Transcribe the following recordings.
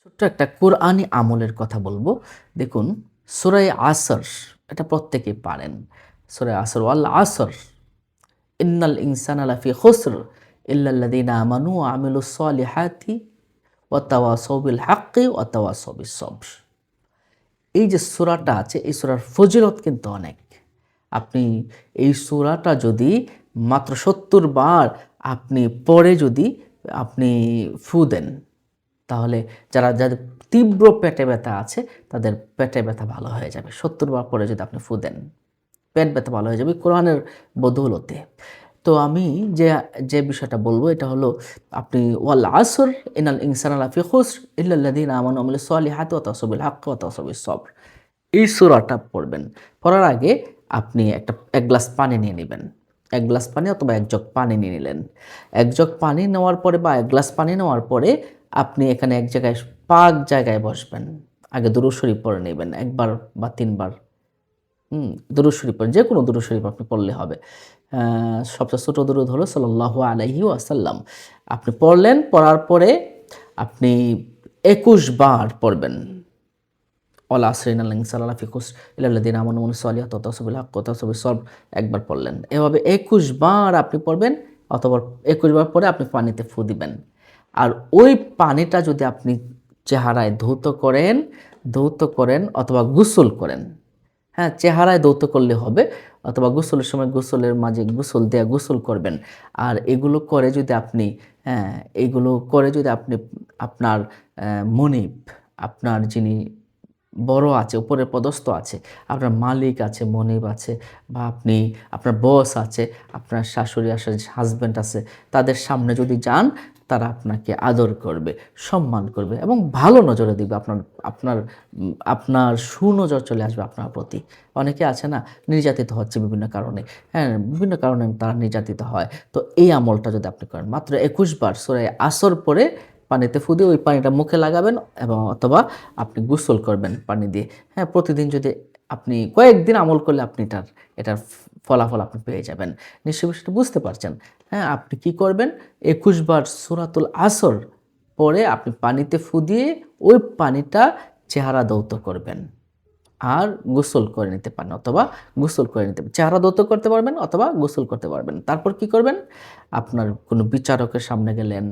ছোট্ট একটা কোরআনি আমলের কথা বলবো। দেখুন, সূরা আসর এটা প্রত্যেকেই পারেন। সূরা আসর ওয়াল আসর ইন্নাল ইনসানা লাফি খুসর ইল্লাল্লাযিনা আমানু ওয়া আমিলুস সলিহাতি ওয়া তাওয়াসাউ বিল হাক্কি ওয়া তাওয়াসাউ বিস সবর। এই যে সূরাটা আছে, এই সূরার ফজিলত কিন্তু অনেক। আপনি এই সূরাটা যদি মাত্র ৭০ বার আপনি পড়ে যদি আপনি ফু দেন, তাহলে যাদের তীব্র পেটে ব্যথা আছে তাদের পেটে ব্যথা ভালো হয়ে যাবে। ৭০ বার পরে যদি আপনি ফু দেন, পেট ব্যথা ভালো হয়ে যাবে কোরআনের বদৌলতে। তো আমি যে যে বিষয়টা বলব এটা হলো, আপনি ওয়াল আসর ইনাল ইনসানা লাফি খুসর ইল্লাল্লাযিনা আমানু ওয়া আমিলুস সলিহাতি ওয়া তাওয়াসাউ বিল হাক্কি ওয়া তাওয়াসাউ বিস সবর। এই সূরাটা পড়বেন। পড়ার আগে আপনি এক গ্লাস পানি নিয়ে নিবেন। ১ গ্লাস পানি অথবা ১ জগ পানি নিয়ে নিলেন। ১ জগ পানি নেওয়ার পরে বা ১ গ্লাস পানি নেওয়ার পরে আপনি এখানে এক জায়গায় পাক জায়গায় বসবেন। আগে দুরূদ শরীফ পড়ে নিবেন ১ বার বা ৩ বার। দুরূদ শরীফ পড়েন। যেকোনো দুরূদ শরীফ আপনি পড়লে হবে। সবচেয়ে ছোট দুরূদ হলো সাল্লাল্লাহু আলাইহি ওয়াসাল্লাম। আপনি পড়লেন, পড়ার পরে আপনি ২১ বার পড়বেন। ওয়াল আসরি ইন্নাল ইনসানা লাফি খুসর ইল্লাল্লাযিনা আমানু ওয়া আমিলুস সলিহাতি ওয়া তাওয়াসাউ বিল হাক্কি ওয়া তাওয়াসাউ বিস সবর একবার পড়লেন। এভাবে ২১ বার আপনি পড়বেন, অথবা ২১ বার পরে আপনি পানিতে ফু দিবেন। আর ওই পানিটা যদি আপনি চেহারায় ধৌত করেন অথবা গোসল করেন। হ্যাঁ, চেহারায় ধৌত করলে হবে, অথবা গোসলের সময় গোসলের মাঝে গোসল দেয়া গোসল করবেন। আর এগুলো করে যদি আপনি হ্যাঁ, এগুলো করে যদি আপনি আপনার মনিব, আপনার যিনি বড় আছে, উপরে পদস্থ আছে, আপনার মালিক আছে, মনিব আছে, বা আপনার বস আছে, আপনার শাশুড়ি আছে, হাসব্যান্ড আছে, তাদের সামনে যদি যান, তারা আপনাকে আদর করবে, সম্মান করবে এবং ভালো নজরে দিবে। আপনার আপনার সুনজর চলে আসবে আপনার প্রতি। অনেকে আছে না, নির্যাতিত হচ্ছে বিভিন্ন কারণে। হ্যাঁ, বিভিন্ন কারণে তারা নির্যাতিত হয়। তো এই আমলটা যদি আপনি করেন, মাত্র ২১ বার সূরা আসর পড়ে পানিতে ফু দিয়ে ওই পানিটা মুখে লাগাবেন, এবং অথবা আপনি গোসল করবেন পানি দিয়ে। হ্যাঁ, প্রতিদিন যদি আপনি কয়েকদিন আমল করলে আপনি এটার ফলাফল আপনি পেয়ে যাবেন। নিশ্চয়ই বিষয়টা বুঝতে পারছেন। হ্যাঁ, আপনি কি করবেন, ২১ বার সূরাতুল আসর পরে আপনি পানিতে ফু দিয়ে ওই পানিটা চেহারা ধৌত করবেন। আর গোসল করে নিতে পারেন, অথবা গোসল করে নিতে চেহারা ধৌত করতে পারবেন অথবা গোসল করতে পারবেন। তারপর কি করবেন? আপনার কোনো বিচারকের সামনে গেলেন,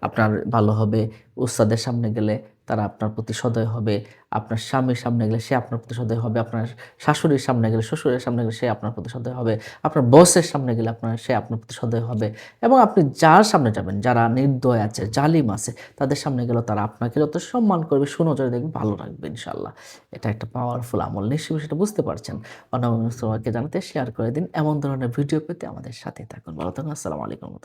আপনার ভালো হবে। উস্তাদের সামনে গেলে তারা আপনার প্রতি সদয় হবে। আপনার স্বামীর সামনে গেলে সে আপনার প্রতি সদয় হবে। আপনার শাশুড়ির সামনে গেলে, শ্বশুরের সামনে গেলে সে আপনার প্রতি সদয় হবে। আপনার বসের সামনে গেলে সে আপনার প্রতি সদয় হবে। এবং আপনি যার সামনে যাবেন, যারা নির্দয় আছে, জালিম আছে, তাদের সামনে গেলেও তারা আপনাকে যত সম্মান করবে, সুনজরে দেখবে, ভালো রাখবে ইনশাআল্লাহ। এটা একটা পাওয়ারফুল আমল। নিশ্চয়ই সেটা বুঝতে পারছেন। অন্যান্য সবাইকে জানাতে শেয়ার করে দিন। এমন ধরনের ভিডিও পেতে আমাদের সাথেই থাকুন। ভালো থাকুন। আসসালামু আলাইকুম।